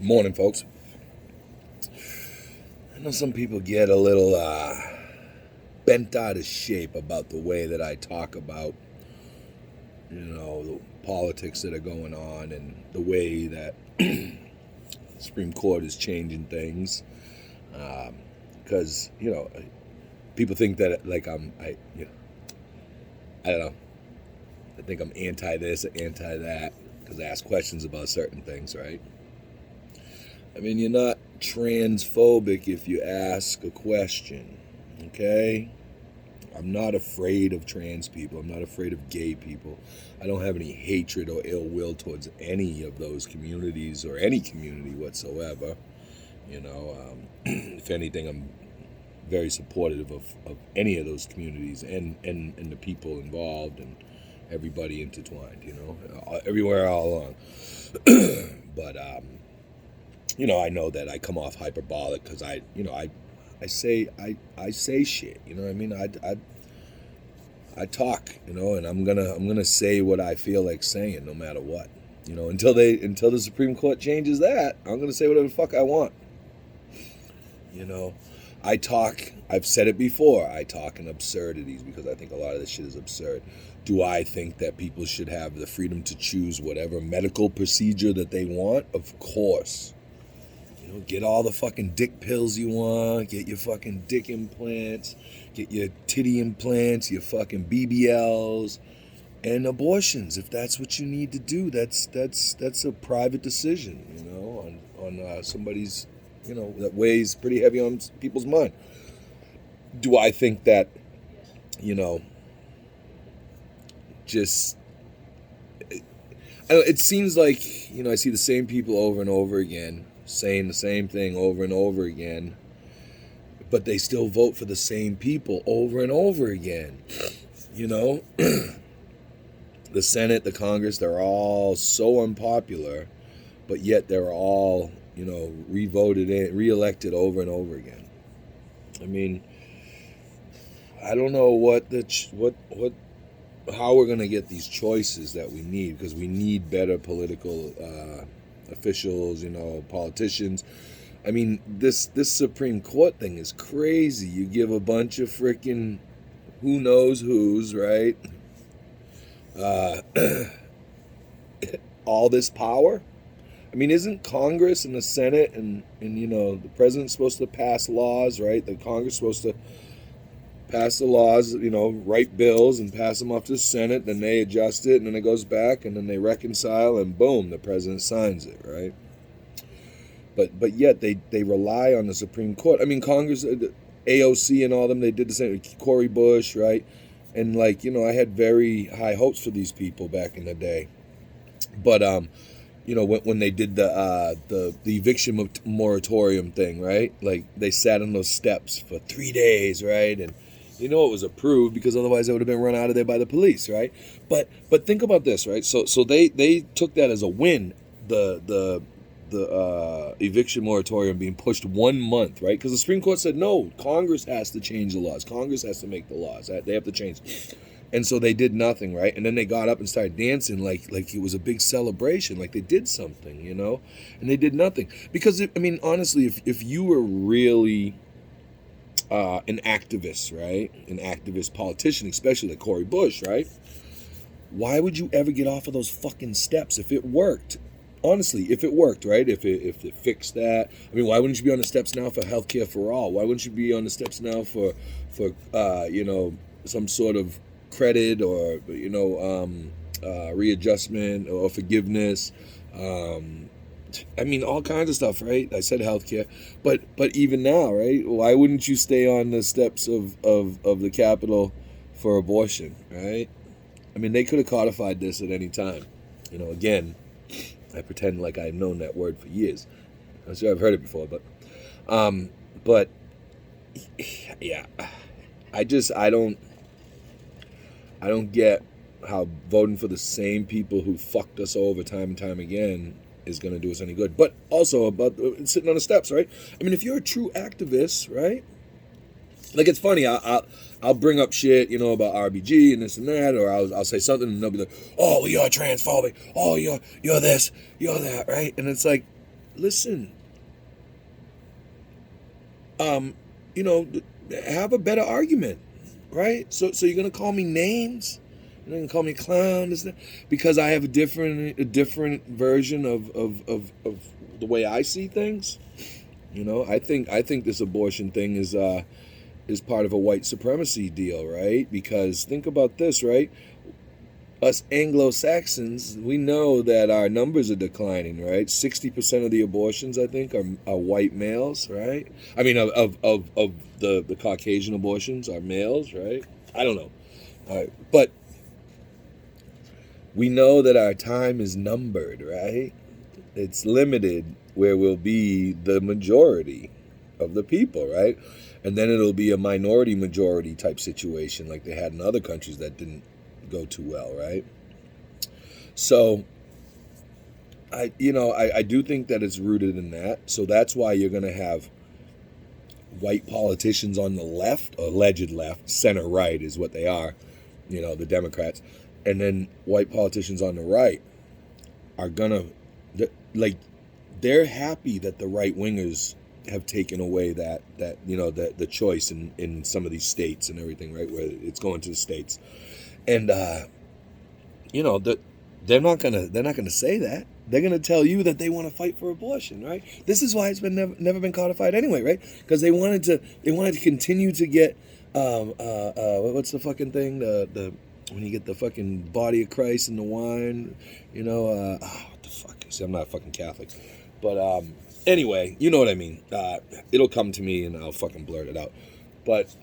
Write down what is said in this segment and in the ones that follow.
Morning, folks. I know some people get a little bent out of shape about the way that I talk about, the politics that are going on and the way that the Supreme Court is changing things. Because, people think that, I don't know. I think I'm anti this, anti that, because I ask questions about certain things, right? I mean, you're not transphobic if you ask a question, okay? I'm not afraid of trans people. I'm not afraid of gay people. I don't have any hatred or ill will towards any of those communities or any community whatsoever. If anything, I'm very supportive of any of those communities and the people involved and everybody intertwined, everywhere all along. But, I know that I come off hyperbolic because I say shit, you know what I mean? I talk, and I'm gonna say what I feel like saying no matter what. Until the Supreme Court changes that, I'm gonna say whatever the fuck I want. I talk, I've said it before, I talk in absurdities because I think a lot of this shit is absurd. Do I think that people should have the freedom to choose whatever medical procedure that they want? Of course. Get all the fucking dick pills you want, get your fucking dick implants, get your titty implants, your fucking BBLs, and abortions if that's what you need to do. That's a private decision, on somebody's, that weighs pretty heavy on people's mind. Do I think that, it seems like, I see the same people over and over again saying the same thing over and over again, but they still vote for the same people over and over again. The Senate, the Congress, they're all so unpopular, but yet they're all, reelected over and over again. I mean, I don't know how we're going to get these choices that we need, because we need better political officials, politicians. I mean, this Supreme Court thing is crazy. You give a bunch of freaking who knows who's, right? All this power. I mean, isn't Congress and the Senate and the president's supposed to pass laws, right? The Congress is supposed to pass the laws, write bills and pass them off to the Senate, then they adjust it, and then it goes back, and then they reconcile, and boom, the president signs it, right? But yet they rely on the Supreme Court. I mean, Congress, AOC and all of them, they did the same. Cori Bush, right? And I had very high hopes for these people back in the day. But when they did the eviction moratorium thing, right? Like, they sat on those steps for 3 days, right? And it was approved because otherwise they would have been run out of there by the police, right? But think about this, right? So they took that as a win, the eviction moratorium being pushed 1 month, right? Because the Supreme Court said no, Congress has to change the laws. Congress has to make the laws. They have to change. And so they did nothing, right? And then they got up and started dancing like it was a big celebration, like they did something, and they did nothing. Because honestly, if you were really an activist, right? An activist politician, especially like Cori Bush, right? Why would you ever get off of those fucking steps if it worked? Honestly, if it worked, right? If it fixed that. I mean, why wouldn't you be on the steps now for healthcare for all? Why wouldn't you be on the steps now for some sort of credit or readjustment or forgiveness? All kinds of stuff, right? I said healthcare, but even now, right? Why wouldn't you stay on the steps of the Capitol for abortion, right? I mean, they could have codified this at any time. Again, I pretend like I've known that word for years. I'm sure I've heard it before, but yeah, I don't get how voting for the same people who fucked us over time and time again is going to do us any good. But also about sitting on the steps, right? I mean, if you're a true activist, right? Like, it's funny, I'll bring up shit, about RBG and this and that, or I'll say something and they'll be like, oh, well, you're transphobic, oh, you're this, you're that, right? And it's like, listen, you know, have a better argument, right? So you're gonna call me names? You're gonna call me clown? Because I have a different version of the way I see things. You know, I think this abortion thing is part of a white supremacy deal, right? Because think about this, right? Us Anglo-Saxons, we know that our numbers are declining, right? 60% of the abortions, I think, are white males, right? I mean, of the Caucasian abortions are males, right? I don't know. But we know that our time is numbered, right? It's limited where we'll be the majority of the people, right? And then it'll be a minority majority type situation like they had in other countries that didn't go too well, right? So I do think that it's rooted in that. So that's why you're going to have white politicians on the left, alleged left, center right is what they are, the Democrats, and then white politicians on the right are going to, like, they're happy that the right wingers have taken away that the choice in some of these states and everything, right, where it's going to the states. And they're not gonna say that. They're gonna tell you that they want to fight for abortion, right? This is why it's been never been codified anyway, right? Because they wanted to continue to get what's the fucking thing, the when you get the fucking body of Christ in the wine, what the fuck? See, I'm not a fucking Catholic, but anyway, you know what I mean. It'll come to me and I'll fucking blurt it out, but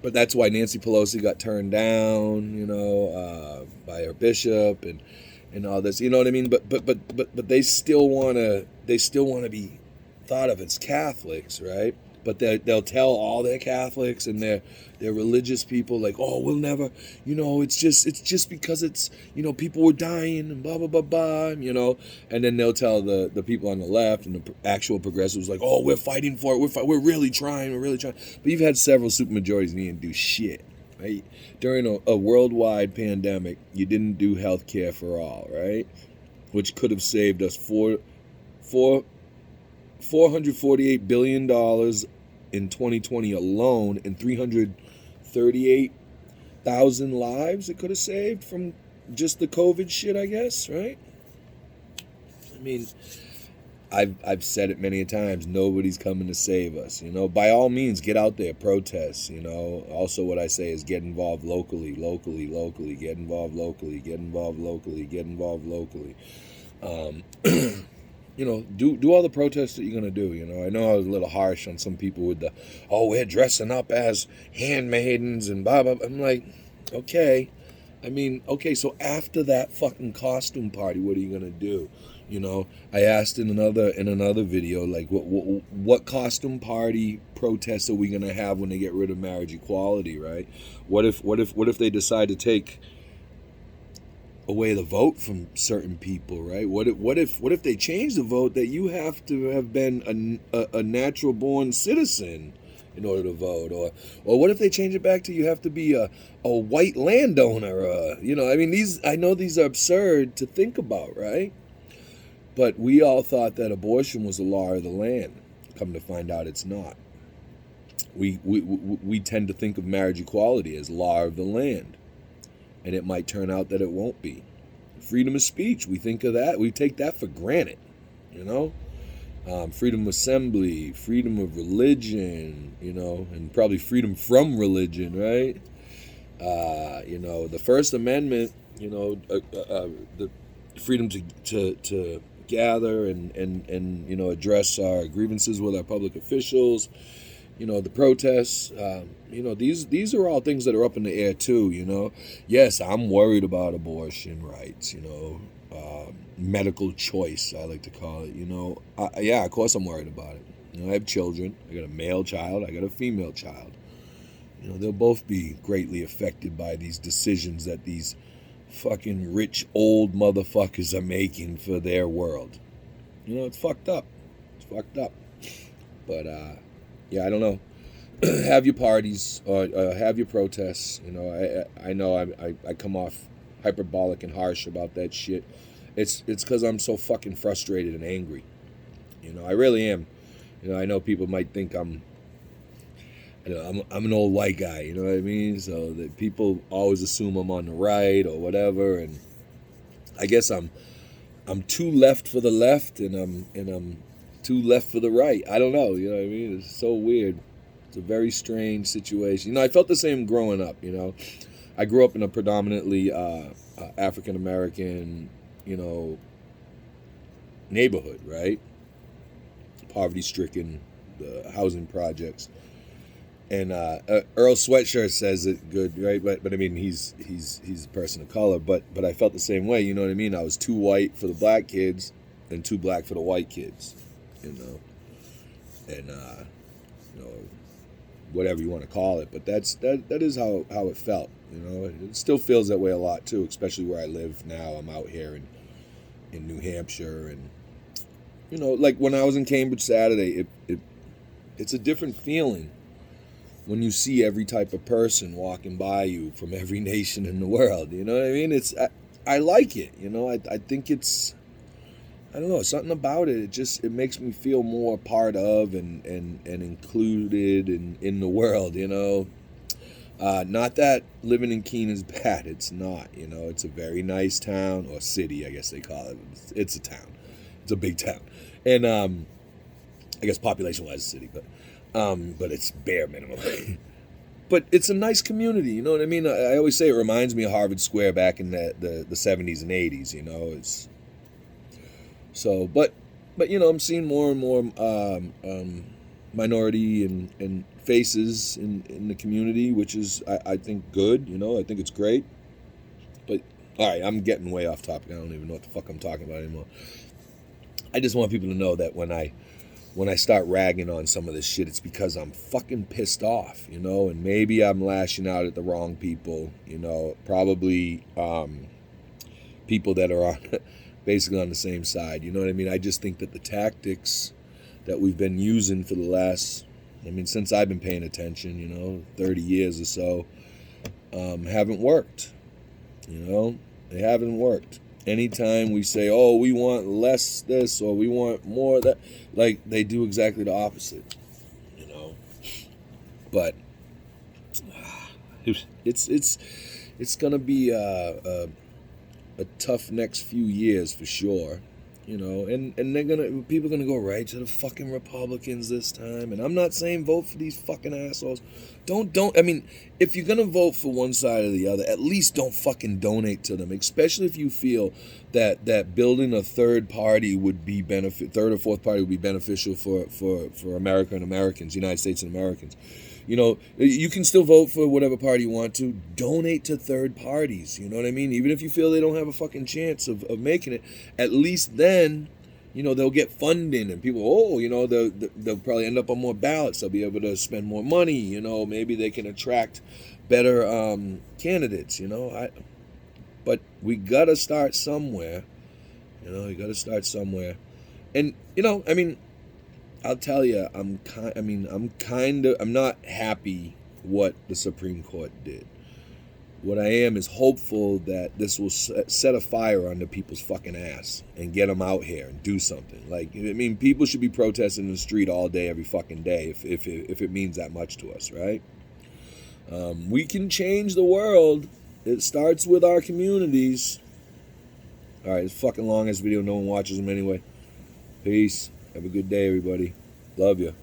that's why Nancy Pelosi got turned down, by her bishop and all this, you know what I mean? But they still wanna be thought of as Catholics, right? But they'll tell all their Catholics and their religious people, like, oh, we'll never, it's just because it's, people were dying and blah blah blah blah, and then they'll tell the people on the left and the actual progressives, like, oh, we're fighting for it, we're really trying. But you've had several supermajorities and you didn't do shit, right? During a worldwide pandemic, you didn't do health care for all, right? Which could have saved us $448 billion in 2020 alone, and 338,000 lives it could have saved from just the COVID shit, I guess, right? I mean, I've said it many times, nobody's coming to save us, by all means, get out there, protest, also what I say is get involved locally, get involved locally, do all the protests that you're going to do. I know I was a little harsh on some people with we're dressing up as handmaidens and blah, blah, blah. I'm like, okay. So after that fucking costume party, what are you going to do? I asked in another video, like, what costume party protests are we going to have when they get rid of marriage equality, right? What if they decide to take away the vote from certain people, right? What if they change the vote that you have to have been a natural born citizen in order to vote, or what if they change it back to you have to be a white landowner? I know these are absurd to think about, right? But we all thought that abortion was a law of the land. Come to find out, it's not. We tend to think of marriage equality as law of the land. And it might turn out that it won't be. Freedom of speech, we think of that. We take that for granted, freedom of assembly, freedom of religion, and probably freedom from religion, right? The First Amendment, the freedom to gather and address our grievances with our public officials, the protests, these are all things that are up in the air too, Yes, I'm worried about abortion rights, medical choice, I like to call it, yeah, of course I'm worried about it. I have children. I got a male child. I got a female child. They'll both be greatly affected by these decisions that these fucking rich old motherfuckers are making for their world. It's fucked up. But, yeah, I don't know. Have your parties or have your protests. I know I come off hyperbolic and harsh about that shit. It's because I'm so fucking frustrated and angry. You know, I really am. You know, I know people might think I'm an old white guy. You know what I mean? So that people always assume I'm on the right or whatever, and I guess I'm too left for the left, and I'm too left for the right. I don't know. You know what I mean? It's so weird. It's a very strange situation. You know, I felt the same growing up. You know, I grew up in a predominantly African American, you know, neighborhood, right? Poverty stricken, housing projects. And Earl Sweatshirt says it good, right? But I mean, he's a person of color. But I felt the same way. You know what I mean? I was too white for the black kids, and too black for the white kids. You know, and you know, whatever you want to call it. But that is how it felt. You know, it still feels that way a lot too, especially where I live now. I'm out here in New Hampshire, and you know, like when I was in Cambridge Saturday, it's a different feeling when you see every type of person walking by you from every nation in the world. You know what I mean? I like it. You know, I think it's, I don't know, something about it. It makes me feel more a part of and included in the world. You know, not that living in Keene is bad. It's not. You know, it's a very nice town, or city, I guess they call it. It's a town. It's a big town, and I guess population-wise, a city, but it's bare minimum. But it's a nice community, you know what I mean? I always say it reminds me of Harvard Square back in the 70s and 80s, you know. It's so, but you know, I'm seeing more and more minority and faces in the community, which is I think good, you know. I think it's great. But all right, I'm getting way off topic. I don't even know what the fuck I'm talking about anymore. I just want people to know that when I start ragging on some of this shit, it's because I'm fucking pissed off, you know, and maybe I'm lashing out at the wrong people, you know, probably people that are on basically on the same side, you know what I mean? I just think that the tactics that we've been using for the last, I mean, since I've been paying attention, you know, 30 years or so, haven't worked, you know, they haven't worked. Anytime we say, oh, we want less this or we want more that, like, they do exactly the opposite, you know. But it's gonna be a tough next few years for sure, you know. And people are gonna go right to the fucking Republicans this time. And I'm not saying vote for these fucking assholes. Don't. I mean, if you're gonna vote for one side or the other, at least don't fucking donate to them. Especially if you feel that building a third or fourth party would be beneficial for America and Americans, United States and Americans. You know, you can still vote for whatever party you want to. Donate to third parties. You know what I mean? Even if you feel they don't have a fucking chance of making it, at least then, you know, they'll get funding and people, you know, they'll probably end up on more ballots. They'll be able to spend more money. You know, maybe they can attract better candidates, you know. But we got to start somewhere. You know, you got to start somewhere. And, you know, I mean, I'll tell you, I'm not happy what the Supreme Court did. What I am is hopeful that this will set a fire under people's fucking ass and get them out here and do something. Like, I mean, people should be protesting in the street all day, every fucking day, if it means that much to us, right? We can change the world. It starts with our communities. All right, it's fucking long, this video. No one watches them anyway. Peace. Have a good day, everybody. Love you.